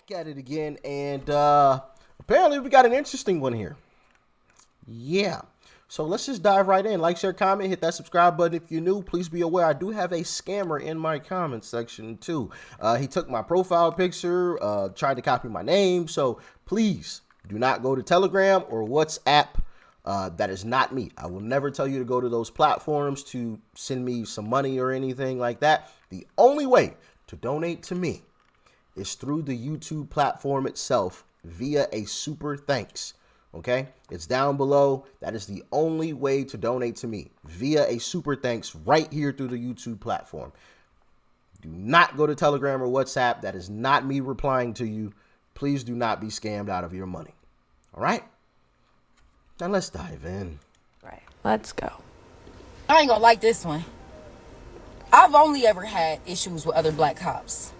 back at it again, and apparently we got an interesting one here. Yeah. So let's just dive right in. Like, share, comment, hit that subscribe button if you're new. Please be aware I do have a scammer in my comment section too. He took my profile picture, tried to copy my name. So please do not go to Telegram or WhatsApp. That is not me. I will never tell you to go to those platforms to send me some money or anything like that. The only way to donate to me is through the YouTube platform itself via a super thanks. Okay, it's down below. That is the only way to donate to me, via a super thanks right here through the YouTube platform. Do not go to Telegram or WhatsApp. That is not me replying to you. Please do not be scammed out of your money. All right, now let's dive in. Right, let's go. I ain't gonna like this one. I've only ever had issues with other black cops.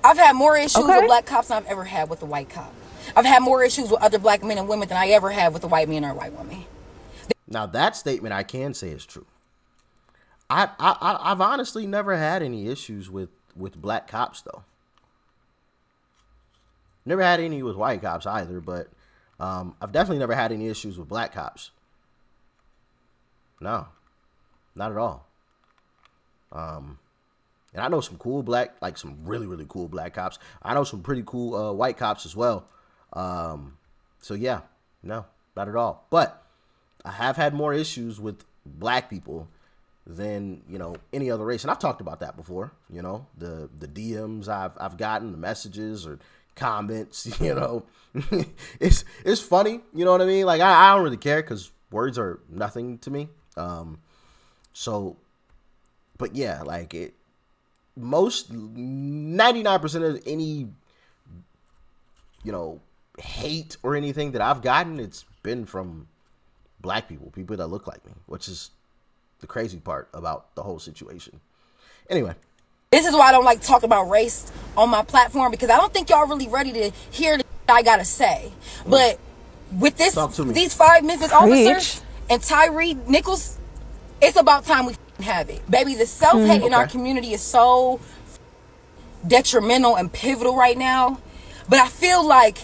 I've had more issues with black cops than I've ever had with a white cop. I've had more issues with other black men and women than I ever had with a white man or a white woman. Now that statement I can say is true. I've honestly never had any issues with black cops though. Never had any with white cops either, but I've definitely never had any issues with black cops. No, not at all. And I know some cool black, like some really, really cool black cops. I know some pretty cool white cops as well. So yeah, no, not at all. But I have had more issues with black people than, you know, any other race. And I've talked about that before, you know, the DMs I've gotten, the messages or comments, you know, it's funny. You know what I mean? Like, I don't really care because words are nothing to me. So, but yeah, like most 99% of any, you know, hate or anything that I've gotten, it's been from black people that look like me, which is the crazy part about the whole situation. Anyway, this is why I don't like talking about race on my platform, because I don't think y'all really ready to hear what I gotta say. But with these 5 Memphis officers and Tyree Nichols, it's about time we have it, baby. The self-hate in our community is so detrimental and pivotal right now. But I feel like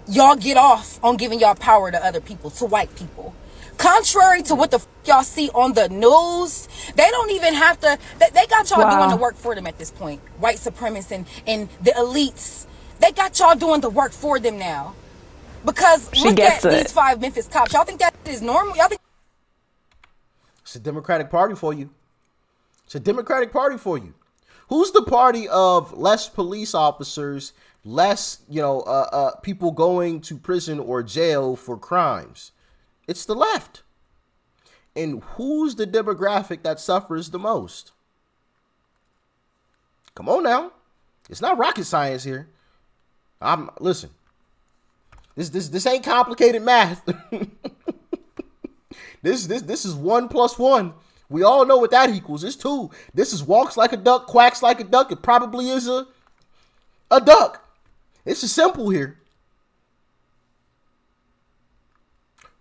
y'all get off on giving y'all power to other people, to white people. Contrary to what the y'all see on the news, they don't even have to, they got y'all doing the work for them at this point. White supremacists and the elites, they got y'all doing the work for them now. Because look at these 5 Memphis cops. Y'all think that is normal? Y'all think it's a Democratic Party for you. It's a Democratic Party for you. Who's the party of less police officers, less, you know, people going to prison or jail for crimes? It's the left. And who's the demographic that suffers the most? Come on now. It's not rocket science here. Listen. This ain't complicated math. This is 1 + 1. We all know what that equals. It's 2. This is walks like a duck, quacks like a duck. It probably is a duck. It's just simple here.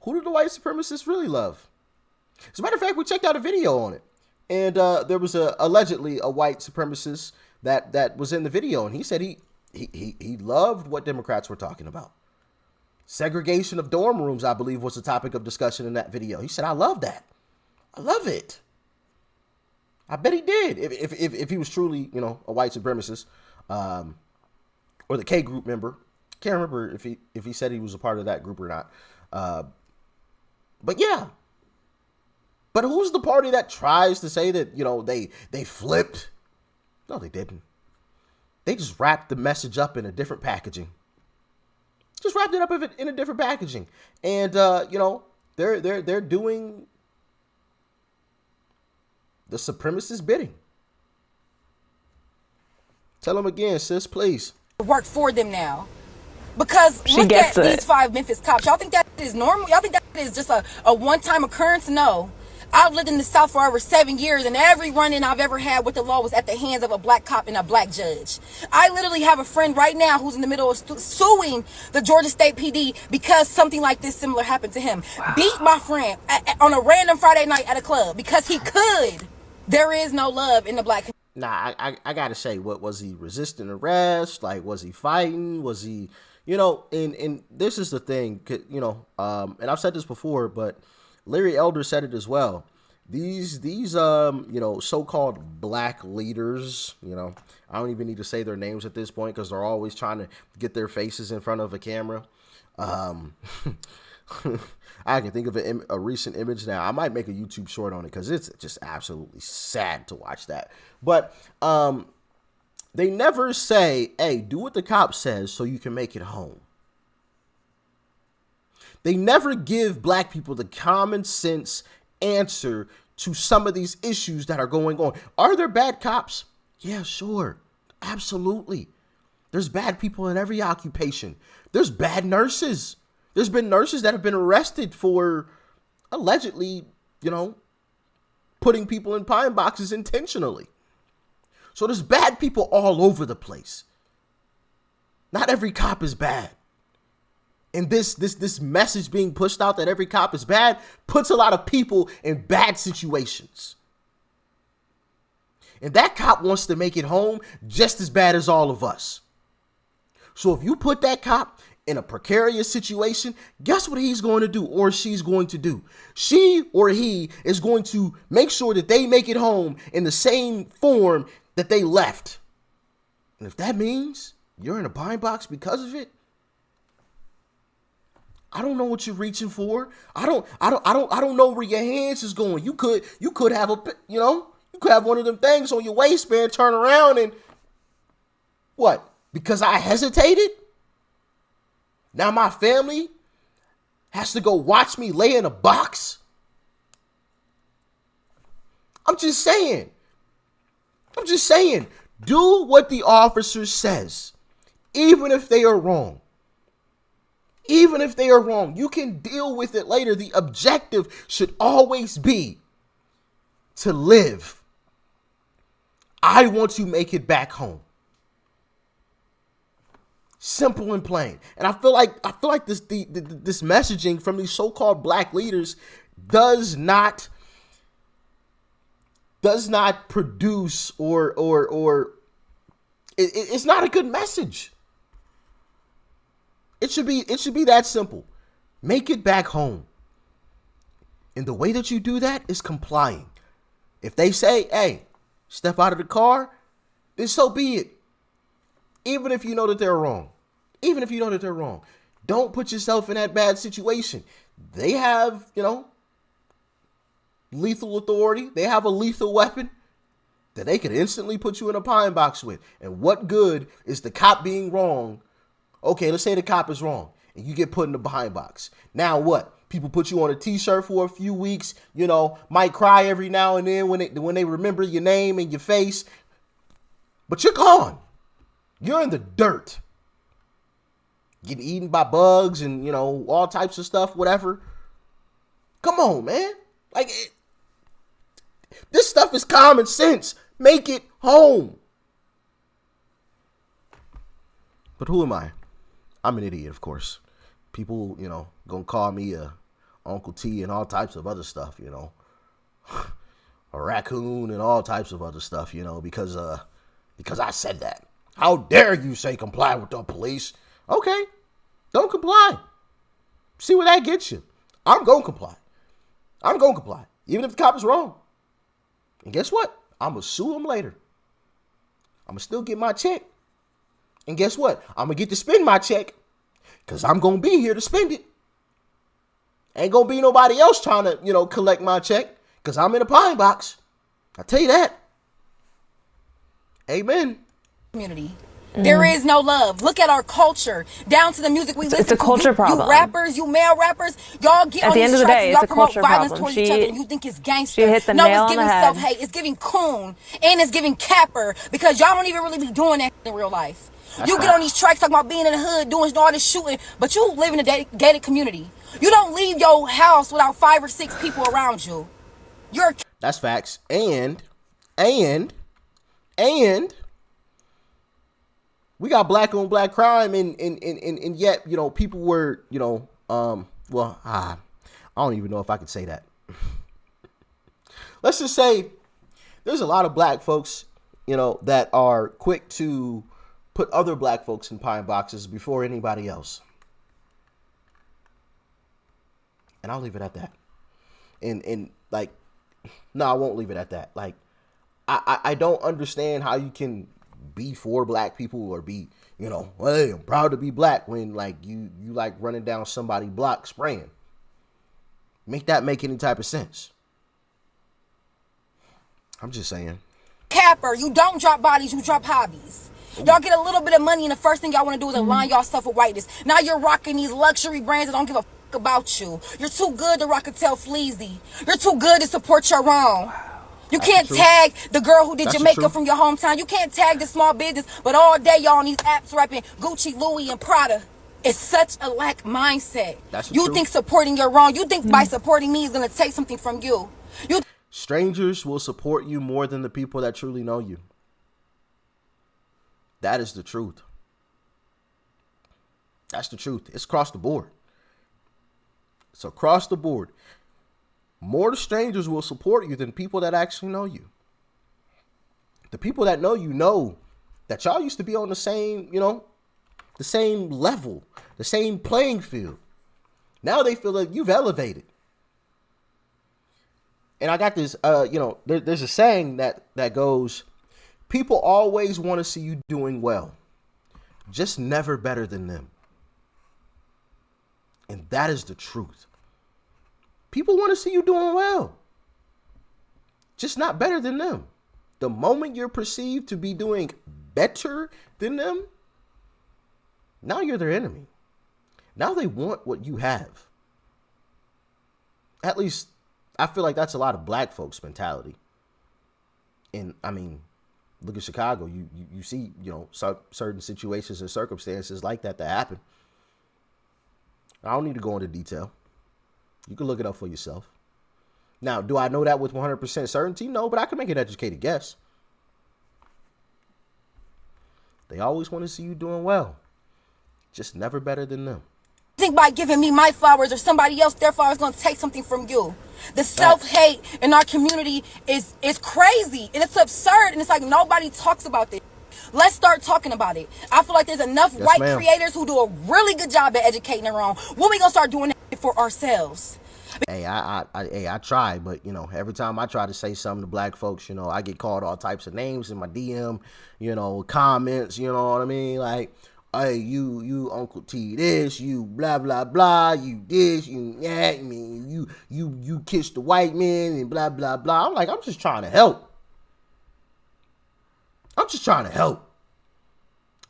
Who do the white supremacists really love? As a matter of fact, we checked out a video on it. And there was allegedly a white supremacist that was in the video. And he said he loved what Democrats were talking about. Segregation of dorm rooms, I believe, was the topic of discussion in that video. He said, I love that. I love it. I bet he did. If he was truly, you know, a white supremacist, or the K group member. Can't remember if he said he was a part of that group or not. But yeah. But who's the party that tries to say that, you know, they flipped? No, they didn't. They just wrapped the message up in a different packaging. Just wrapped it up in a different packaging. And you know, they're doing the supremacist bidding. Tell them again, sis, please. Work for them now. Because look at these 5 Memphis cops. Y'all think that is normal? Y'all think that is just a one-time occurrence? No. I've lived in the South for over 7 years, and every run-in I've ever had with the law was at the hands of a black cop and a black judge. I literally have a friend right now who's in the middle of suing the Georgia State PD because something like this similar happened to him. Beat my friend on a random Friday night at a club because he could. There is no love in the black community. Nah, I gotta say, what was he resisting arrest? Like, was he fighting? Was he, and this is the thing, and I've said this before, but Larry Elder said it as well. These so-called black leaders, I don't even need to say their names at this point because they're always trying to get their faces in front of a camera. I can think of a recent image now. I might make a YouTube short on it because it's just absolutely sad to watch that. But they never say, hey, do what the cop says so you can make it home. They never give black people the common sense answer to some of these issues that are going on. Are there bad cops? Yeah, sure. Absolutely. There's bad people in every occupation. There's bad nurses. There's been nurses that have been arrested for allegedly, putting people in pine boxes intentionally. So there's bad people all over the place. Not every cop is bad. And this message being pushed out that every cop is bad puts a lot of people in bad situations. And that cop wants to make it home just as bad as all of us. So if you put that cop in a precarious situation, guess what he's going to do or she's going to do? She or he is going to make sure that they make it home in the same form that they left. And if that means you're in a pine box because of it, I don't know what you're reaching for. I don't know where your hands is going. You could have you could have one of them things on your waistband, turn around and what? Because I hesitated? Now my family has to go watch me lay in a box? I'm just saying. Do what the officer says, even if they are wrong. Even if they are wrong, you can deal with it later. The objective should always be to live. I want to make it back home. Simple and plain. And I feel like this messaging from these so-called black leaders does not produce or it's not a good message. It should be that simple. Make it back home. And the way that you do that is complying. If they say, hey, step out of the car, then so be it. Even if you know that they're wrong. Don't put yourself in that bad situation. They have, lethal authority. They have a lethal weapon that they could instantly put you in a pine box with. And what good is the cop being wrong? Okay, let's say the cop is wrong and you get put in the pine box. Now what? People put you on a t-shirt for a few weeks, might cry every now and then when they remember your name and your face. But you're gone. You're in the dirt. Getting eaten by bugs and, all types of stuff, whatever. Come on, man. This stuff is common sense. Make it home. But who am I? I'm an idiot, of course. People, gonna call me a Uncle T and all types of other stuff, a raccoon and all types of other stuff, because I said that. How dare you say comply with the police? Okay, don't comply. See where that gets you. I'm gonna comply. Even if the cop is wrong. And guess what? I'm gonna sue him later. I'm gonna still get my check. And guess what? I'm going to get to spend my check because I'm going to be here to spend it. Ain't going to be nobody else trying to, collect my check because I'm in a pine box. I tell you that. Amen. Community. There is no love. Look at our culture, down to the music we listen to. It's a culture problem. You rappers, you male rappers, y'all get at on the end these of the tracks day, and y'all it's a promote culture violence problem. towards each other and you think it's gangster. She hit the no, nail it's on giving the head. self-hate. It's giving coon. And it's giving capper because y'all don't even really be doing that in real life. You get on these tracks talking about being in the hood, doing all this shooting, but you live in a gated community. You don't leave your house without 5 or 6 people around you. That's facts. And we got black on black crime and yet, people were, I don't even know if I could say that. Let's just say there's a lot of black folks that are quick to put other black folks in pine boxes before anybody else. And I'll leave it at that. And like, no, I won't leave it at that. Like, I don't understand how you can be for black people or be, hey, I'm proud to be black when like you like running down somebody's block spraying. Make that make any type of sense? I'm just saying. Capper, you don't drop bodies, you drop hobbies. Y'all get a little bit of money and the first thing y'all want to do is align yourself with whiteness. Now you're rocking these luxury brands that don't give a fuck about you. You're too good to rock a tail fleazy. You're too good to support your own. You can't tag the girl who did your makeup from your hometown. You can't tag the small business, but all day y'all on these apps rapping Gucci, Louis, and Prada. It's such a lack mindset. You think supporting your wrong. You think by supporting me is going to take something from you. Strangers will support you more than the people that truly know you. That is the truth. That's the truth. It's across the board. It's across the board. More strangers will support you than people that actually know you. The people that know that y'all used to be on the same, the same level, the same playing field. Now they feel like you've elevated. And I got this, there's a saying that goes, people always want to see you doing well, just never better than them. And that is the truth. People want to see you doing well, just not better than them. The moment you're perceived to be doing better than them, now you're their enemy. Now they want what you have. At least I feel like that's a lot of black folks' mentality. And I mean, look at Chicago. You see, certain situations and circumstances like that happen. I don't need to go into detail. You can look it up for yourself. Now, do I know that with 100% certainty? No, but I can make an educated guess. They always want to see you doing well, just never better than them. Think by giving me my flowers or somebody else their flowers going to take something from you. The self-hate in our community is crazy and it's absurd, and it's like nobody talks about this. Let's start talking about it. I feel like there's enough white creators who do a really good job at educating their own. When we gonna start doing that for ourselves? Hey, I try, but every time I try to say something to black folks, I get called all types of names in my DM, comments, you know what I mean? Like, hey, you Uncle T this, you blah blah blah, you this, you that, you kiss the white man and blah blah blah. I'm like, I'm just trying to help. I'm just trying to help.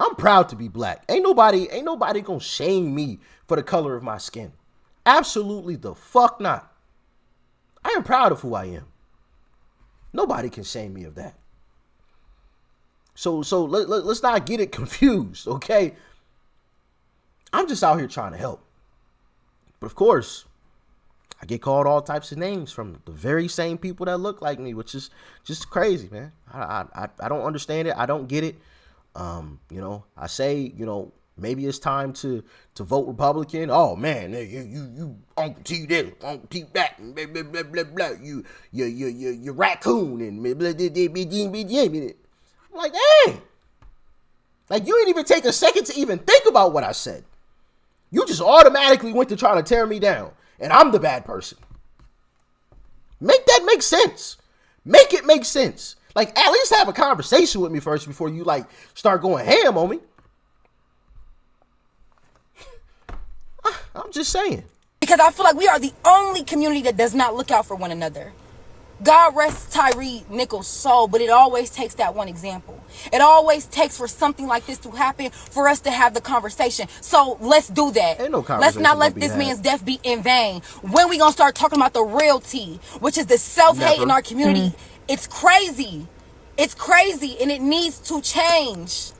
I'm proud to be black. Ain't nobody gonna shame me for the color of my skin. Absolutely the fuck not. I am proud of who I am. Nobody can shame me of that. So let's not get it confused, okay? I'm just out here trying to help. But of course, I get called all types of names from the very same people that look like me, which is just crazy, man. I don't understand it. I don't get it. I say, maybe it's time to vote Republican. Oh man, you Uncle T this, Uncle T that, and blah blah blah blah blah. You raccoon and blah blah blah blah. I'm like, hey, like you didn't even take a second to even think about what I said. You just automatically went to trying to tear me down. And I'm the bad person. Make that make sense. Make it make sense. Like, at least have a conversation with me first before you, start going ham on me. I'm just saying. Because I feel like we are the only community that does not look out for one another. God rest Tyree Nichols' soul, but it always takes that one example. It always takes for something like this to happen for us to have the conversation. So let's do that. Ain't no conversation. Let's not let this man's death be in vain. When we gonna start talking about the real tea, which is the self-hate in our community? It's crazy. It's crazy, and it needs to change.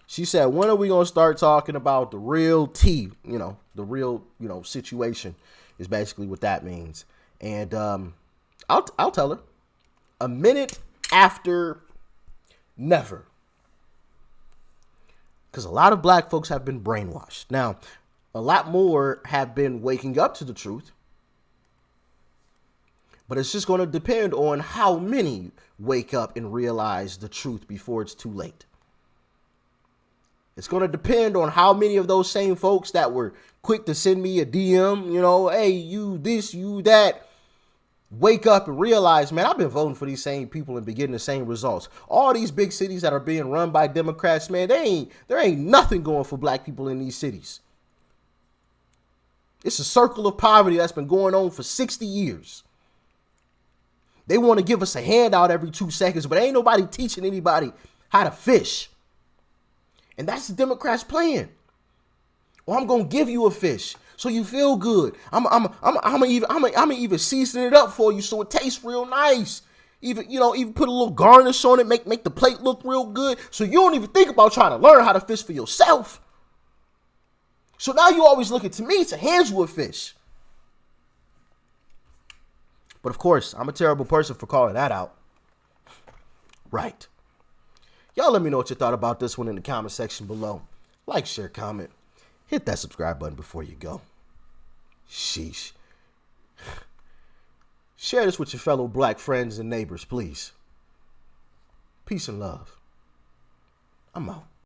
She said, when are we gonna start talking about the real tea? The real, situation is basically what that means. And I'll tell her a minute after never. Because a lot of black folks have been brainwashed. Now, a lot more have been waking up to the truth. But it's just going to depend on how many wake up and realize the truth before it's too late. It's going to depend on how many of those same folks that were quick to send me a DM, hey, you this, you that, wake up and realize, man, I've been voting for these same people and been getting the same results. All these big cities that are being run by Democrats, man, there ain't nothing going for black people in these cities. It's a circle of poverty that's been going on for 60 years. They want to give us a handout every 2 seconds, but ain't nobody teaching anybody how to fish. And that's the Democrats' plan. Well, I'm gonna give you a fish so you feel good. I'm gonna even season it up for you so it tastes real nice. Even put a little garnish on it, make the plate look real good, so you don't even think about trying to learn how to fish for yourself. So now you always looking to me to hand you a fish. But of course, I'm a terrible person for calling that out. Right. Y'all let me know what you thought about this one in the comment section below. Like, share, comment. Hit that subscribe button before you go. Sheesh. Share this with your fellow black friends and neighbors, please. Peace and love. I'm out.